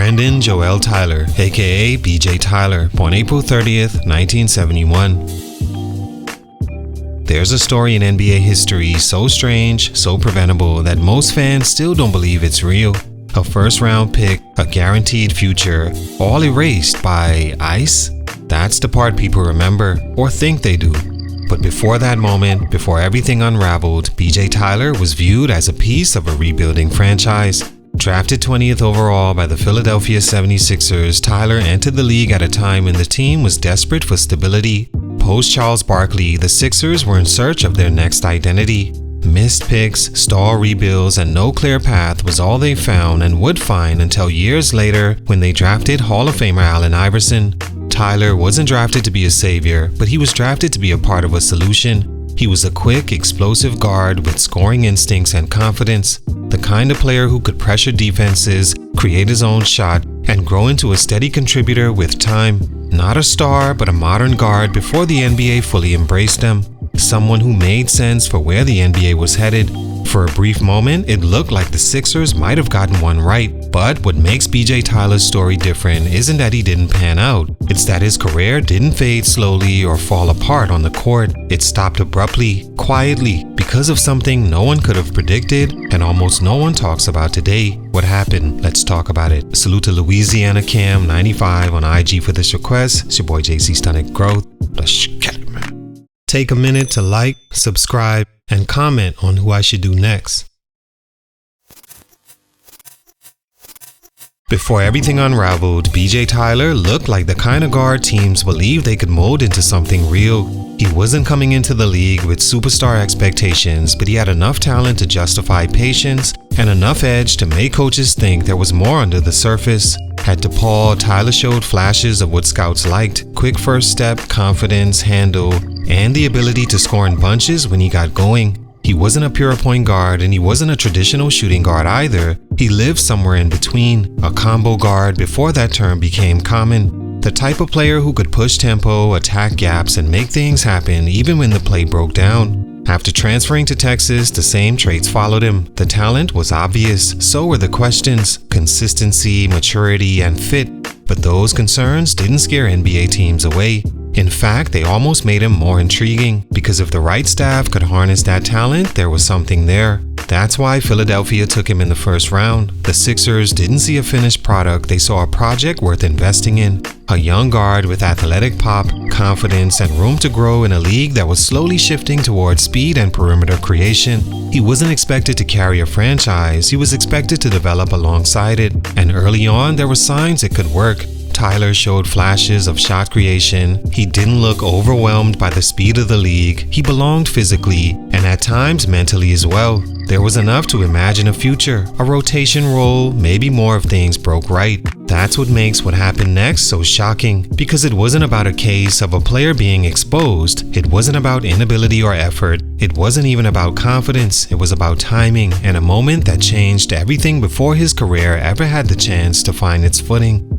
Brandon Joel Tyler, aka BJ Tyler, born April 30th, 1971. There's a story in NBA history so strange, so preventable that most fans still don't believe it's real. A first-round pick, a guaranteed future, all erased by ice? That's the part people remember, or think they do. But before that moment, before everything unraveled, BJ Tyler was viewed as a piece of a rebuilding franchise. Drafted 20th overall by the Philadelphia 76ers, Tyler entered the league at a time when the team was desperate for stability. Post Charles Barkley, the Sixers were in search of their next identity. Missed picks, stall rebuilds, and no clear path was all they found and would find until years later when they drafted Hall of Famer Allen Iverson. Tyler wasn't drafted to be a savior, but he was drafted to be a part of a solution. He was a quick, explosive guard with scoring instincts and confidence, the kind of player who could pressure defenses, create his own shot, and grow into a steady contributor with time. Not a star, but a modern guard before the NBA fully embraced them. Someone who made sense for where the NBA was headed. For a brief moment, it looked like the Sixers might have gotten one right. But what makes BJ Tyler's story different isn't that he didn't pan out. It's that his career didn't fade slowly or fall apart on the court. It stopped abruptly, quietly, because of something no one could have predicted and almost no one talks about today. What happened? Let's talk about it. Salute to Louisiana Cam 95 on IG for this request. It's your boy JC Stunted Growth. Let's get it, man. Take a minute to like, subscribe, and comment on who I should do next. Before everything unraveled, BJ Tyler looked like the kind of guard teams believed they could mold into something real. He wasn't coming into the league with superstar expectations, but he had enough talent to justify patience and enough edge to make coaches think there was more under the surface. At DePaul, Tyler showed flashes of what scouts liked: quick first step, confidence, handle, and the ability to score in bunches when he got going. He wasn't a pure point guard, and he wasn't a traditional shooting guard either. He lived somewhere in between, a combo guard before that term became common. The type of player who could push tempo, attack gaps, and make things happen even when the play broke down. After transferring to Texas, the same traits followed him. The talent was obvious, so were the questions: consistency, maturity, and fit. But those concerns didn't scare NBA teams away. In fact, they almost made him more intriguing, because if the right staff could harness that talent, there was something there. That's why Philadelphia took him in the first round. The Sixers didn't see a finished product, they saw a project worth investing in. A young guard with athletic pop, confidence, and room to grow in a league that was slowly shifting towards speed and perimeter creation. He wasn't expected to carry a franchise, he was expected to develop alongside it. And early on, there were signs it could work. Tyler showed flashes of shot creation. He didn't look overwhelmed by the speed of the league. He belonged physically, and at times mentally as well. There was enough to imagine a future, a rotation role, maybe more if things broke right. That's what makes what happened next so shocking, because it wasn't about a case of a player being exposed. It wasn't about inability or effort. It wasn't even about confidence. It was about timing and a moment that changed everything before his career ever had the chance to find its footing.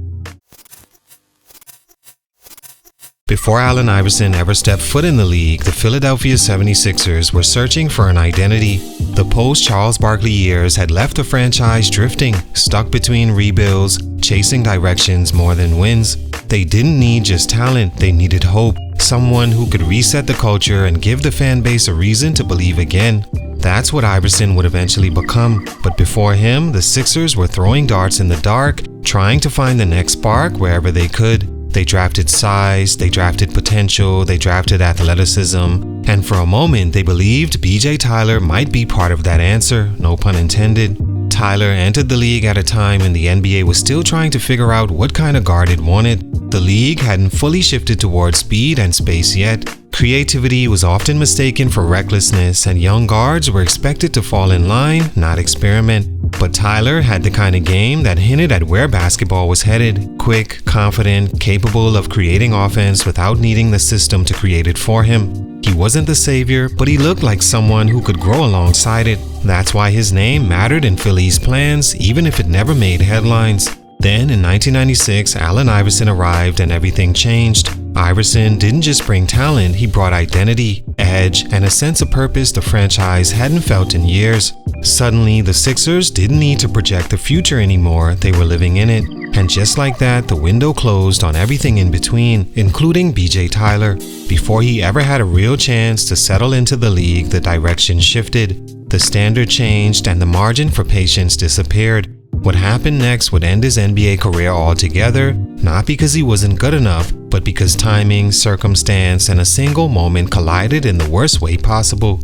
Before Allen Iverson ever stepped foot in the league, the Philadelphia 76ers were searching for an identity. The post-Charles Barkley years had left the franchise drifting, stuck between rebuilds, chasing directions more than wins. They didn't need just talent, they needed hope. Someone who could reset the culture and give the fan base a reason to believe again. That's what Iverson would eventually become. But before him, the Sixers were throwing darts in the dark, trying to find the next spark wherever they could. They drafted size, they drafted potential, they drafted athleticism, and for a moment they believed BJ Tyler might be part of that answer, no pun intended. Tyler entered the league at a time when the NBA was still trying to figure out what kind of guard it wanted. The league hadn't fully shifted towards speed and space yet. Creativity was often mistaken for recklessness, and young guards were expected to fall in line, not experiment. But Tyler had the kind of game that hinted at where basketball was headed: quick, confident, capable of creating offense without needing the system to create it for him. He wasn't the savior, but he looked like someone who could grow alongside it. That's why his name mattered in Philly's plans, even if it never made headlines. Then in 1996, Allen Iverson arrived and everything changed. Iverson didn't just bring talent, he brought identity, edge, and a sense of purpose the franchise hadn't felt in years. Suddenly, the Sixers didn't need to project the future anymore, they were living in it. And just like that, the window closed on everything in between, including BJ Tyler. Before he ever had a real chance to settle into the league, the direction shifted. The standard changed and the margin for patience disappeared. What happened next would end his NBA career altogether, not because he wasn't good enough, but because timing, circumstance, and a single moment collided in the worst way possible.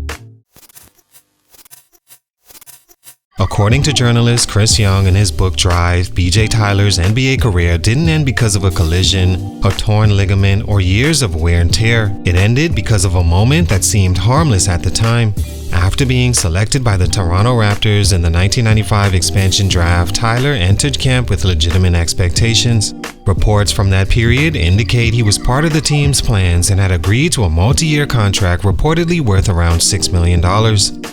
According to journalist Chris Young in his book Drive, BJ Tyler's NBA career didn't end because of a collision, a torn ligament, or years of wear and tear. It ended because of a moment that seemed harmless at the time. After being selected by the Toronto Raptors in the 1995 expansion draft, Tyler entered camp with legitimate expectations. Reports from that period indicate he was part of the team's plans and had agreed to a multi-year contract reportedly worth around $6 million.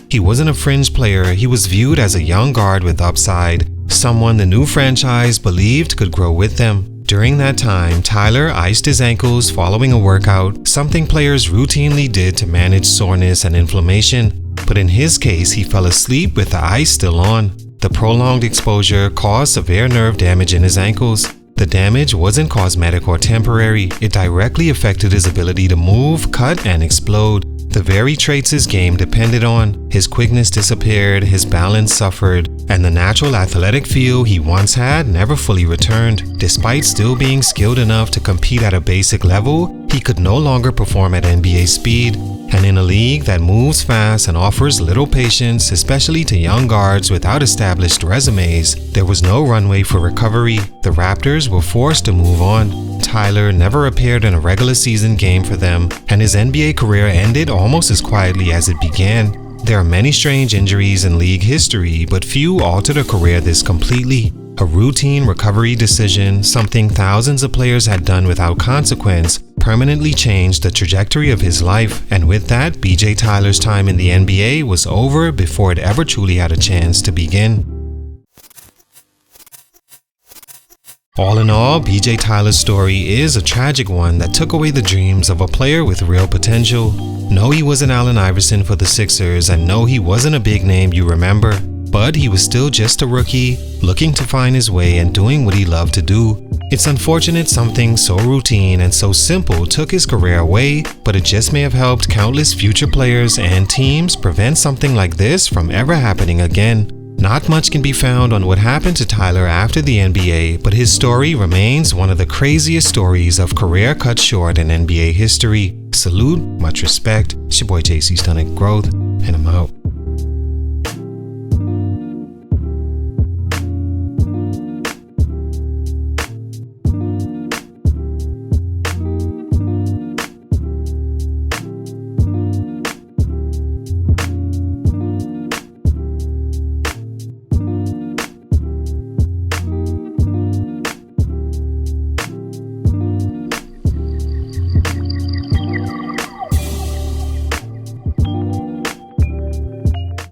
He wasn't a fringe player, he was viewed as a young guard with upside, someone the new franchise believed could grow with them. During that time, Tyler iced his ankles following a workout, something players routinely did to manage soreness and inflammation. But in his case, he fell asleep with the ice still on. The prolonged exposure caused severe nerve damage in his ankles. The damage wasn't cosmetic or temporary, it directly affected his ability to move, cut, and explode. The very traits his game depended on. His quickness disappeared, his balance suffered, and the natural athletic feel he once had never fully returned. Despite still being skilled enough to compete at a basic level, he could no longer perform at NBA speed. And in a league that moves fast and offers little patience, especially to young guards without established resumes, there was no runway for recovery. The Raptors were forced to move on. Tyler never appeared in a regular season game for them, and his NBA career ended almost as quietly as it began. There are many strange injuries in league history, but few altered a career this completely. A routine recovery decision, something thousands of players had done without consequence, permanently changed the trajectory of his life, and with that, BJ Tyler's time in the NBA was over before it ever truly had a chance to begin. All in all, BJ Tyler's story is a tragic one that took away the dreams of a player with real potential. No, he wasn't Allen Iverson for the Sixers, and no, he wasn't a big name you remember. But he was still just a rookie, looking to find his way and doing what he loved to do. It's unfortunate something so routine and so simple took his career away, but it just may have helped countless future players and teams prevent something like this from ever happening again. Not much can be found on what happened to Tyler after the NBA, but his story remains one of the craziest stories of career cut short in NBA history. Salute, much respect. It's your boy JC Stunted Growth, and I'm out.